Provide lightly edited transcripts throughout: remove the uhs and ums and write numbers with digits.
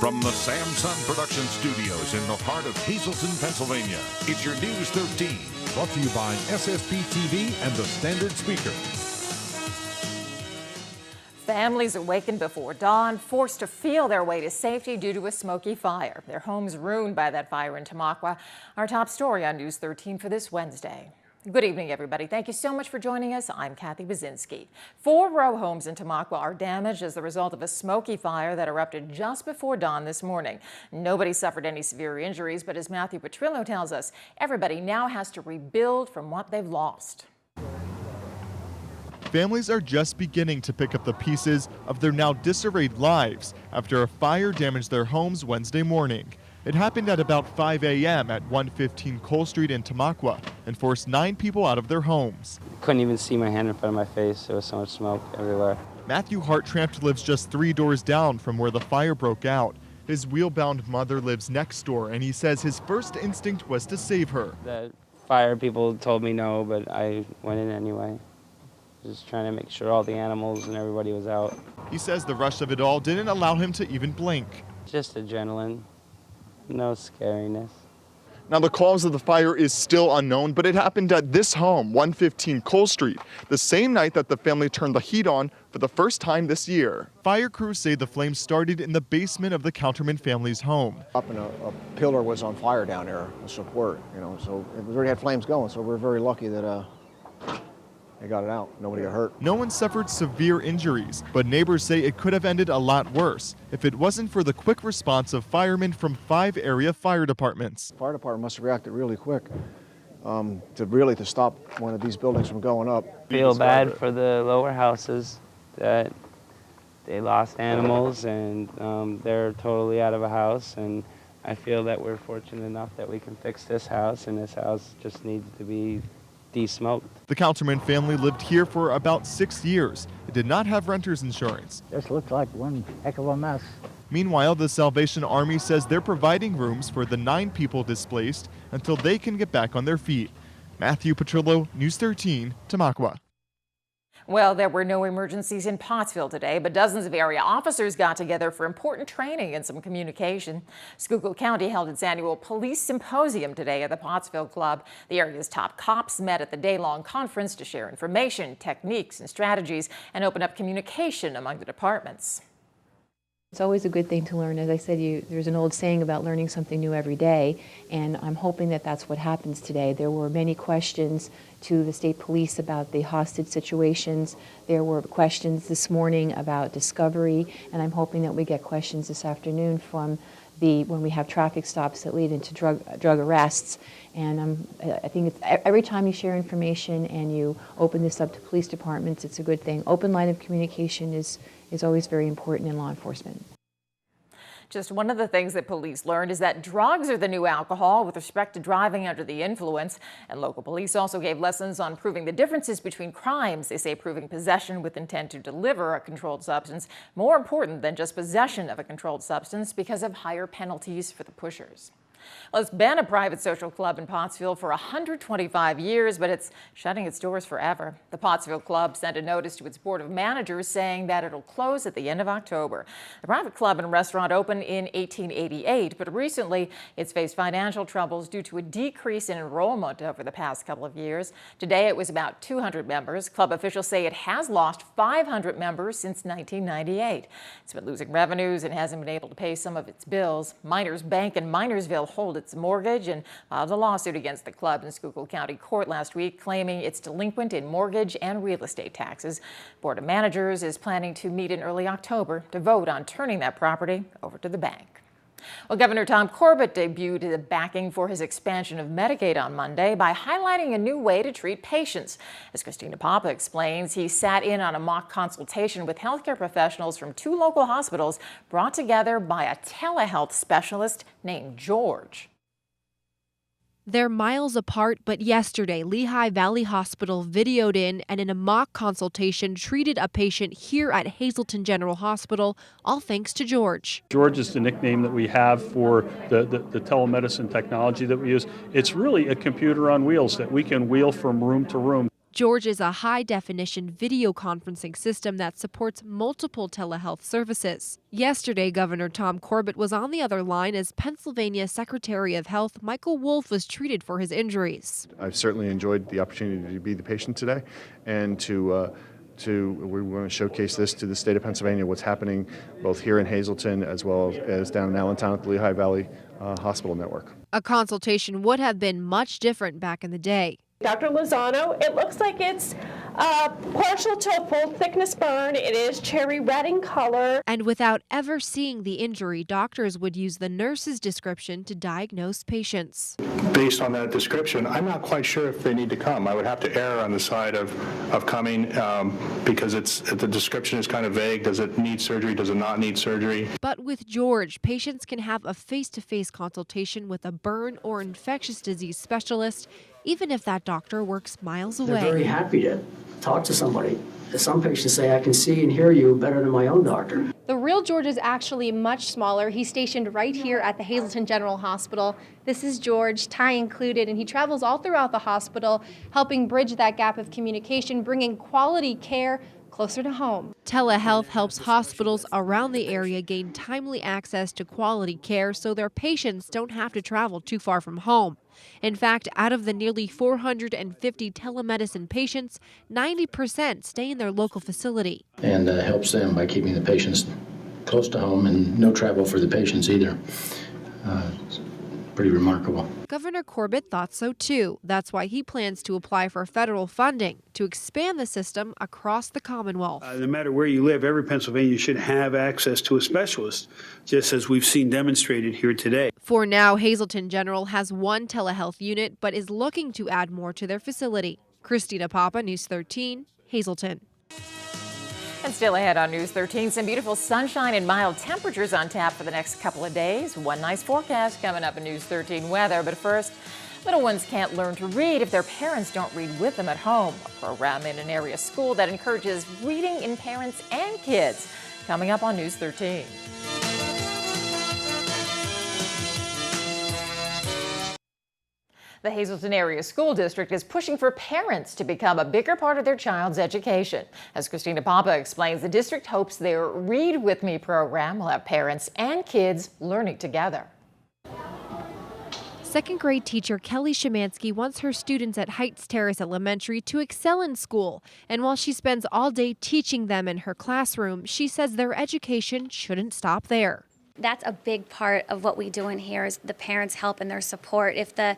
From the Samsung Production Studios in the heart of Hazleton, Pennsylvania, it's your News 13. Brought to you by SSPTV and the Standard Speaker. Families awakened before dawn, forced to feel their way to safety due to a smoky fire. Their homes ruined by that fire in Tamaqua. Our top story on News 13 for this Wednesday. Good evening, everybody. Thank you so much for joining us. I'm Kathy Bazinski. 4 row homes in Tamaqua are damaged as the result of a smoky fire that erupted just before dawn this morning. Nobody suffered any severe injuries, but as Matthew Petrillo tells us, everybody now has to rebuild from what they've lost. Families are just beginning to pick up the pieces of their now disarrayed lives after a fire damaged their homes Wednesday morning. It happened at about 5 a.m. at 115 Cole Street in Tamaqua and forced 9 people out of their homes. Couldn't even see my hand in front of my face. There was so much smoke everywhere. Matthew Hartrampt lives just 3 doors down from where the fire broke out. His wheel-bound mother lives next door, and he says his first instinct was to save her. The fire people told me no, but I went in anyway. Just trying to make sure all the animals and everybody was out. He says the rush of it all didn't allow him to even blink. Just adrenaline, no scariness. Now, the cause of the fire is still unknown, but it happened at this home, 115 Cole Street, the same night that the family turned the heat on for the first time this year. Fire crews say the flames started in the basement of the Counterman family's home. Up and a pillar was on fire down there, a support, so it already had flames going, so we're very lucky that they got it out. Nobody got hurt. No one suffered severe injuries, but neighbors say it could have ended a lot worse if it wasn't for the quick response of firemen from 5 area fire departments. The fire department must have reacted really quick to stop one of these buildings from going up. Feel bad for the lower houses that they lost animals and they're totally out of a house, and I feel that we're fortunate enough that we can fix this house, and this house just needs to be de-smoked. The Counterman family lived here for about 6 years. It did not have renter's insurance. This looks like one heck of a mess. Meanwhile, the Salvation Army says they're providing rooms for the 9 people displaced until they can get back on their feet. Matthew Petrillo, News 13, Tamaqua. Well, there were no emergencies in Pottsville today, but dozens of area officers got together for important training and some communication. Schuylkill County held its annual police symposium today at the Pottsville Club. The area's top cops met at the day-long conference to share information, techniques, and strategies and open up communication among the departments. It's always a good thing to learn. As I said, there's an old saying about learning something new every day, and I'm hoping that that's what happens today. There were many questions to the state police about the hostage situations. There were questions this morning about discovery, and I'm hoping that we get questions this afternoon from when we have traffic stops that lead into drug arrests. And I think every time you share information and you open this up to police departments, it's a good thing. Open line of communication is always very important in law enforcement. Just one of the things that police learned is that drugs are the new alcohol with respect to driving under the influence. And local police also gave lessons on proving the differences between crimes. They say proving possession with intent to deliver a controlled substance more important than just possession of a controlled substance because of higher penalties for the pushers. Well, it's been a private social club in Pottsville for 125 years, but it's shutting its doors forever. The Pottsville Club sent a notice to its board of managers saying that it'll close at the end of October. The private club and restaurant opened in 1888, but recently it's faced financial troubles due to a decrease in enrollment over the past couple of years. Today it was about 200 members. Club officials say it has lost 500 members since 1998. It's been losing revenues and hasn't been able to pay some of its bills. Miners Bank in Minersville hold its mortgage and filed a lawsuit against the club in Schuylkill County Court last week, claiming it's delinquent in mortgage and real estate taxes. Board of Managers is planning to meet in early October to vote on turning that property over to the bank. Well, Governor Tom Corbett debuted the backing for his expansion of Medicaid on Monday by highlighting a new way to treat patients. As Christina Papa explains, he sat in on a mock consultation with healthcare professionals from 2 local hospitals brought together by a telehealth specialist named George. They're miles apart, but yesterday, Lehigh Valley Hospital videoed in and in a mock consultation treated a patient here at Hazleton General Hospital, all thanks to George. George is the nickname that we have for the telemedicine technology that we use. It's really a computer on wheels that we can wheel from room to room. George is a high-definition video conferencing system that supports multiple telehealth services. Yesterday, Governor Tom Corbett was on the other line as Pennsylvania Secretary of Health Michael Wolf was treated for his injuries. I've certainly enjoyed the opportunity to be the patient today and we want to showcase this to the state of Pennsylvania, what's happening both here in Hazleton as well as down in Allentown at the Lehigh Valley Hospital Network. A consultation would have been much different back in the day. Dr. Lozano, it looks like it's partial to a full thickness burn. It is cherry red in color. And without ever seeing the injury, doctors would use the nurse's description to diagnose patients. Based on that description, I'm not quite sure if they need to come. I would have to err on the side of coming because the description is kind of vague. Does it need surgery? Does it not need surgery? But with George, patients can have a face-to-face consultation with a burn or infectious disease specialist, even if that doctor works miles away. They're very happy to talk to somebody. Some patients say, I can see and hear you better than my own doctor. The real George is actually much smaller. He's stationed right here at the Hazleton General Hospital. This is George, tie included, and he travels all throughout the hospital, helping bridge that gap of communication, bringing quality care closer to home. Telehealth helps hospitals around the area gain timely access to quality care so their patients don't have to travel too far from home. In fact, out of the nearly 450 telemedicine patients, 90% stay in their local facility. And helps them by keeping the patients close to home and no travel for the patients either. It's pretty remarkable. Governor Corbett thought so too. That's why he plans to apply for federal funding to expand the system across the Commonwealth. No matter where you live, every Pennsylvanian should have access to a specialist, just as we've seen demonstrated here today. For now, Hazleton General has one telehealth unit, but is looking to add more to their facility. Christina Papa, News 13, Hazleton. And still ahead on News 13, some beautiful sunshine and mild temperatures on tap for the next couple of days. One nice forecast coming up in News 13 weather. But first, little ones can't learn to read if their parents don't read with them at home. A program in an area school that encourages reading in parents and kids. Coming up on News 13. The Hazleton Area School District is pushing for parents to become a bigger part of their child's education. As Christina Papa explains, the district hopes their Read With Me program will have parents and kids learning together. Second grade teacher Kelly Szymanski wants her students at Heights Terrace Elementary to excel in school. And while she spends all day teaching them in her classroom, she says their education shouldn't stop there. That's a big part of what we do in here is the parents' help and their support. If the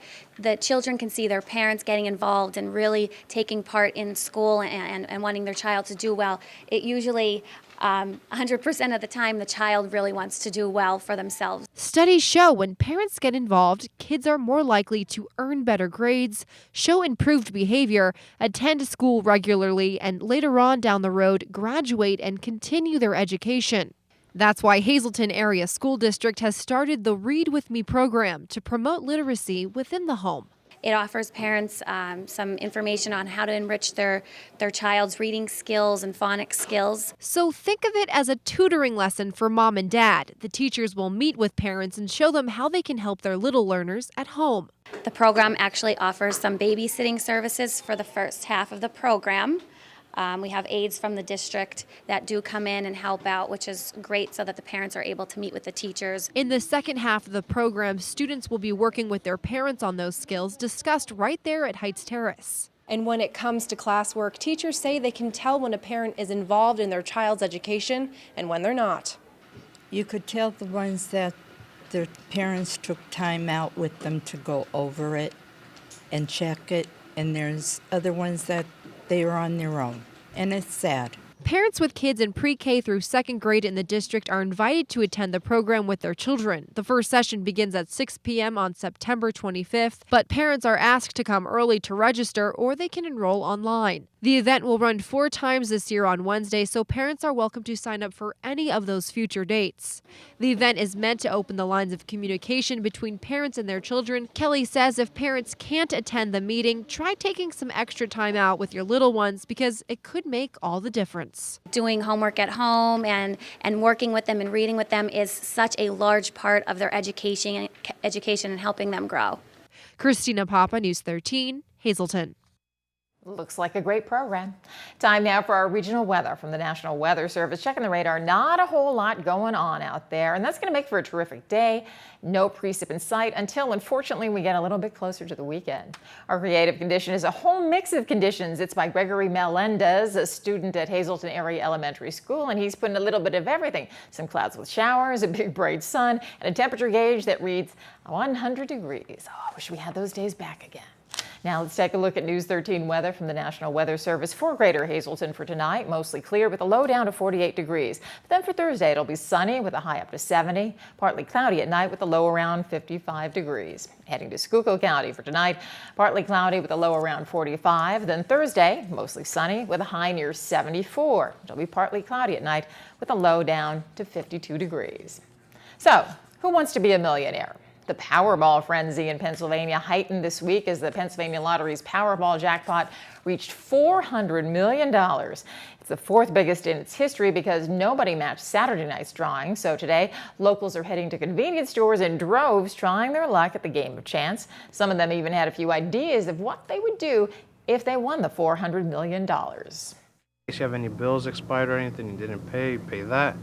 children can see their parents getting involved and really taking part in school and wanting their child to do well, it usually 100% of the time the child really wants to do well for themselves. Studies show when parents get involved, kids are more likely to earn better grades, show improved behavior, attend school regularly, and later on down the road graduate and continue their education. That's why Hazleton Area School District has started the Read With Me program to promote literacy within the home. It offers parents some information on how to enrich their child's reading skills and phonics skills. So think of it as a tutoring lesson for mom and dad. The teachers will meet with parents and show them how they can help their little learners at home. The program actually offers some babysitting services for the first half of the program. We have aides from the district that do come in and help out, which is great so that the parents are able to meet with the teachers. In the second half of the program, students will be working with their parents on those skills discussed right there at Heights Terrace. And when it comes to classwork, teachers say they can tell when a parent is involved in their child's education and when they're not. You could tell the ones that their parents took time out with them to go over it and check it, and there's other ones that they are on their own, and it's sad. Parents with kids in pre-K through second grade in the district are invited to attend the program with their children. The first session begins at 6 p.m. on September 25th, but parents are asked to come early to register or they can enroll online. The event will run 4 times this year on Wednesday, so parents are welcome to sign up for any of those future dates. The event is meant to open the lines of communication between parents and their children. Kelly says if parents can't attend the meeting, try taking some extra time out with your little ones because it could make all the difference. Doing homework at home and working with them and reading with them is such a large part of their education and helping them grow. Christina Papa, News 13, Hazleton. Looks like a great program. Time now for our regional weather from the National Weather Service. Checking the radar, not a whole lot going on out there, and that's going to make for a terrific day. No precip in sight until, unfortunately, we get a little bit closer to the weekend. Our creative condition is a whole mix of conditions. It's by Gregory Melendez, a student at Hazleton Area Elementary School, and he's putting a little bit of everything. Some clouds with showers, a big bright sun, and a temperature gauge that reads 100 degrees. Oh, I wish we had those days back again. Now let's take a look at News 13 weather from the National Weather Service for Greater Hazleton for tonight. Mostly clear with a low down to 48 degrees. But then for Thursday, it'll be sunny with a high up to 70. Partly cloudy at night with a low around 55 degrees. Heading to Schuylkill County for tonight, partly cloudy with a low around 45. Then Thursday, mostly sunny with a high near 74. It'll be partly cloudy at night with a low down to 52 degrees. So, who wants to be a millionaire? The Powerball frenzy in Pennsylvania heightened this week as the Pennsylvania Lottery's Powerball jackpot reached $400 million. It's the fourth biggest in its history because nobody matched Saturday night's drawing. So today, locals are heading to convenience stores in droves trying their luck at the game of chance. Some of them even had a few ideas of what they would do if they won the $400 million. If you have any bills expired or anything you didn't pay, pay that.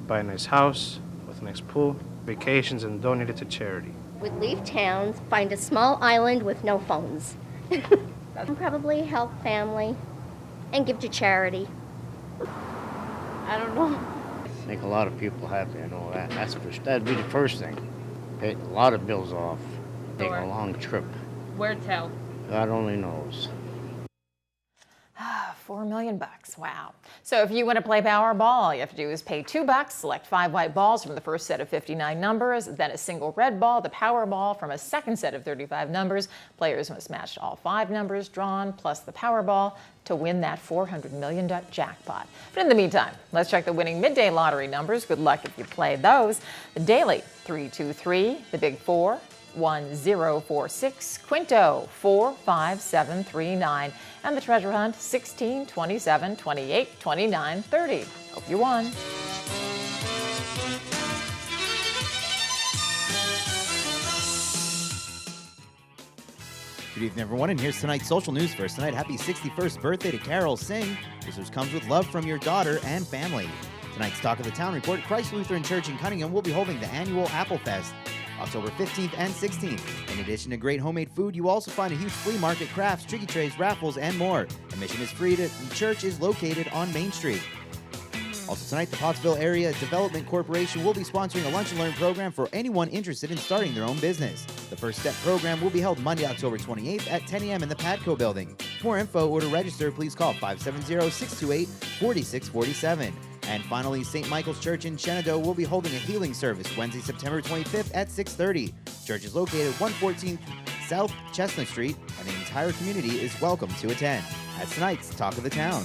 Buy a nice house with a nice pool. Vacations and donate it to charity. Would leave towns, find a small island with no phones. Probably help family and give to charity. I don't know. Make a lot of people happy, I know that. That'd be the first thing. Pay a lot of bills off. Take a long trip. Where to? God only knows. $4 million, wow. So if you want to play Powerball, all you have to do is pay $2, select 5 white balls from the first set of 59 numbers, then a single red ball, the Powerball from a second set of 35 numbers. Players must match all 5 numbers drawn plus the Powerball to win that $400 million jackpot. But in the meantime, let's check the winning midday lottery numbers. Good luck if you play those. The daily, 323, the big 4, 1046, Quinto 45739, and the treasure hunt 16, 27, 28, 29, 30. Hope you won. Good evening, everyone, and here's tonight's social news first. Tonight, happy 61st birthday to Carol Singh. This comes with love from your daughter and family. Tonight's Talk of the Town report, Christ Lutheran Church in Cunningham will be holding the annual Apple Fest October 15th and 16th. In addition to great homemade food, you also find a huge flea market, crafts, tricky trays, raffles, and more. Admission is free. The church is located on Main Street. Also tonight, the Pottsville Area Development Corporation will be sponsoring a Lunch and Learn program for anyone interested in starting their own business. The First Step program will be held Monday, October 28th at 10 a.m. in the Padco building. For more info or to register, please call 570-628-4647. And finally, St. Michael's Church in Shenandoah will be holding a healing service Wednesday, September 25th at 6:30. Church is located at 114 South Chestnut Street, and the entire community is welcome to attend. That's tonight's Talk of the Town.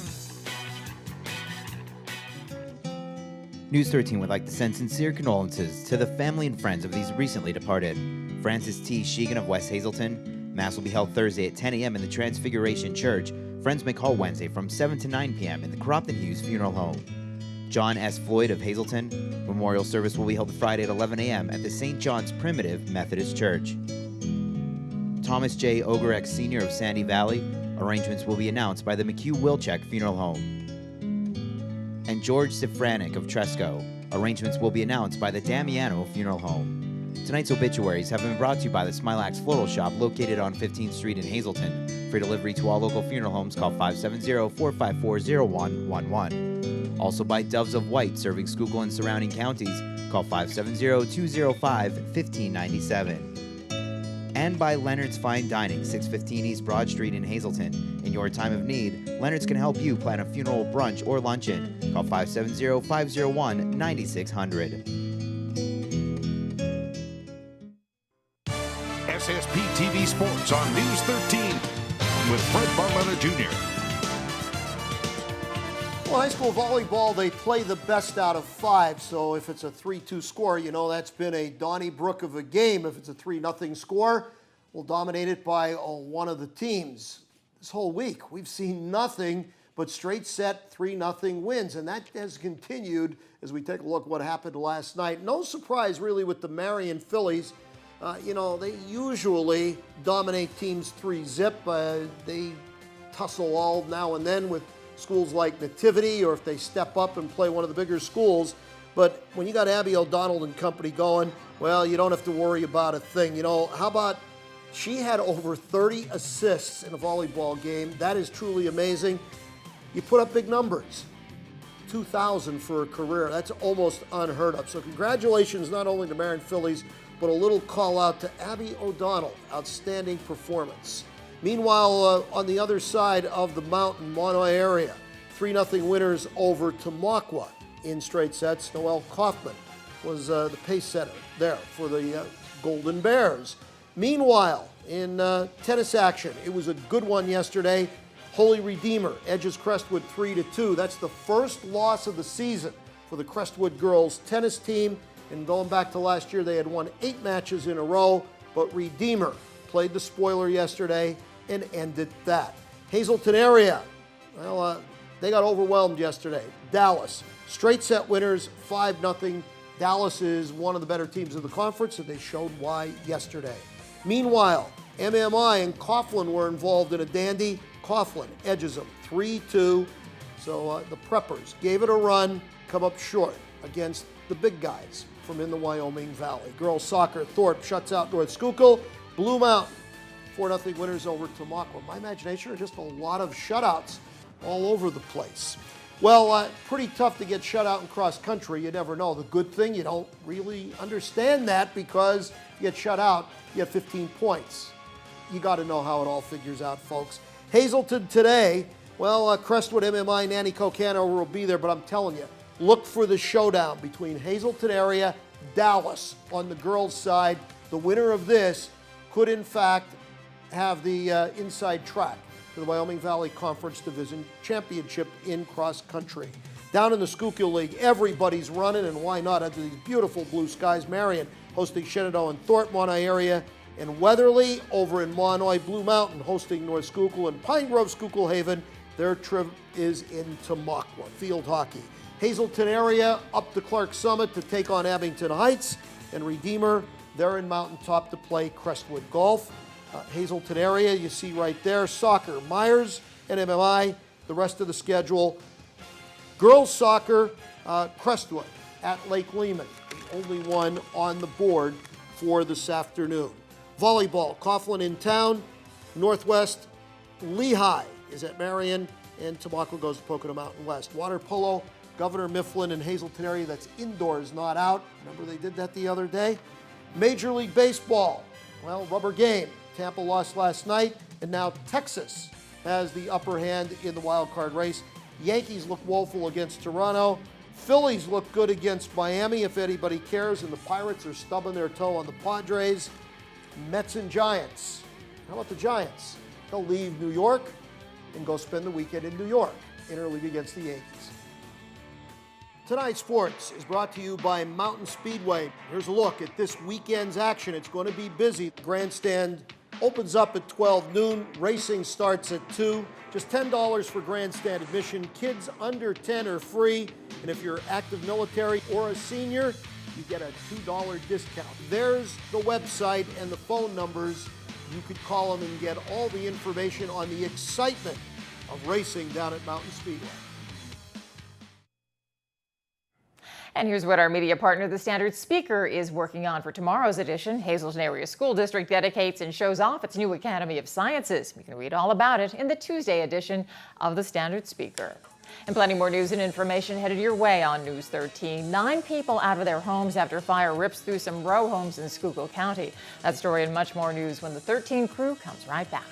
News 13 would like to send sincere condolences to the family and friends of these recently departed. Francis T. Sheegan of West Hazleton. Mass will be held Thursday at 10 a.m. in the Transfiguration Church. Friends may call Wednesday from 7 to 9 p.m. in the Cropton Hughes Funeral Home. John S. Floyd of Hazleton. Memorial service will be held Friday at 11 a.m. at the St. John's Primitive Methodist Church. Thomas J. Ogereck Sr. of Sandy Valley. Arrangements will be announced by the McHugh Wilczek Funeral Home. And George Sifranik of Tresco. Arrangements will be announced by the Damiano Funeral Home. Tonight's obituaries have been brought to you by the Smilax Floral Shop located on 15th Street in Hazleton. For delivery to all local funeral homes, call 570-454-0111. Also by Doves of White, serving Schuylkill and surrounding counties. Call 570-205-1597. And by Leonard's Fine Dining, 615 East Broad Street in Hazleton. In your time of need, Leonard's can help you plan a funeral brunch or luncheon. Call 570-501-9600. SSPTV Sports on News 13 with Fred Barletta Jr. Well, high school volleyball, they play the best out of 5, so if it's a 3-2 score, you know that's been a Donnybrook of a game. If it's a 3-0 score, we'll dominate it by one of the teams. This whole week, we've seen nothing but straight set 3-0 wins, and that has continued as we take a look at what happened last night. No surprise, really, with the Marion Phillies. You know, they usually dominate teams 3-zip. They tussle all now and then with schools like Nativity, or if they step up and play one of the bigger schools. But when you got Abby O'Donnell and company going, well, you don't have to worry about a thing. You know, how about she had over 30 assists in a volleyball game? That is truly amazing. You put up big numbers. 2,000 for a career. That's almost unheard of. So congratulations not only to Marion Phillies, but a little call out to Abby O'Donnell. Outstanding performance. Meanwhile, on the other side of the mountain, Monoy area, 3-0 winners over Tamaqua in straight sets. Noelle Kaufman was the pace setter there for the Golden Bears. Meanwhile, in tennis action, it was a good one yesterday. Holy Redeemer edges Crestwood 3-2. That's the first loss of the season for the Crestwood girls tennis team. And going back to last year, they had won 8 matches in a row, but Redeemer played the spoiler yesterday and ended that. Hazleton area, well, they got overwhelmed yesterday. Dallas, straight set winners, 5-0. Dallas is one of the better teams in the conference, and they showed why yesterday. Meanwhile, MMI and Coughlin were involved in a dandy. Coughlin edges them 3-2. So the Preppers gave it a run, come up short against the big guys from in the Wyoming Valley. Girls soccer, Thorpe shuts out North Schuylkill. Blue Mountain, 4-0 winners over Tamaqua. My imagination are just a lot of shutouts all over the place. Well, pretty tough to get shut out in cross country. You never know. The good thing, you don't really understand that, because you get shut out, you get 15 points. You got to know how it all figures out, folks. Hazleton today, well, Crestwood, MMI, Nanny Cocano will be there, but I'm telling you, look for the showdown between Hazleton area, Dallas on the girls' side. The winner of this could, in fact, have the inside track to the Wyoming Valley Conference Division Championship in cross country. Down in the Schuylkill League, everybody's running, and why not? Under these beautiful blue skies, Marion hosting Shenandoah and Thorpe, Monoy area, and Weatherly over in Monoy. Blue Mountain hosting North Schuylkill, and Pine Grove, Schuylkill Haven. Their trip is in Tamaqua. Field hockey. Hazleton area up to Clark Summit to take on Abington Heights, and Redeemer, they're in Mountaintop to play Crestwood Golf. Hazleton area, you see right there, soccer, Myers and MMI, the rest of the schedule. Girls soccer, Crestwood at Lake Lehman, the only one on the board for this afternoon. Volleyball, Coughlin in town. Northwest, Lehigh is at Marion, and Tamaqua goes to Pocono Mountain West. Water polo, Governor Mifflin and Hazleton area, that's indoors, not out. Remember they did that the other day? Major League Baseball, well, rubber game. Tampa lost last night, and now Texas has the upper hand in the wild card race. Yankees look woeful against Toronto. Phillies look good against Miami, if anybody cares, and the Pirates are stubbing their toe on the Padres. Mets and Giants. How about the Giants? They'll leave New York and go spend the weekend in New York, interleague against the Yankees. Tonight's sports is brought to you by Mountain Speedway. Here's a look at this weekend's action. It's going to be busy. The grandstand opens up at 12 noon. Racing starts at 2. Just $10 for grandstand admission. Kids under 10 are free. And if you're active military or a senior, you get a $2 discount. There's the website and the phone numbers. You could call them and get all the information on the excitement of racing down at Mountain Speedway. And here's what our media partner, the Standard Speaker, is working on for tomorrow's edition. Hazleton Area School District dedicates and shows off its new Academy of Sciences. You can read all about it in the Tuesday edition of the Standard Speaker. And plenty more news and information headed your way on News 13. 9 people out of their homes after fire rips through some row homes in Schuylkill County. That story and much more news when the 13 crew comes right back.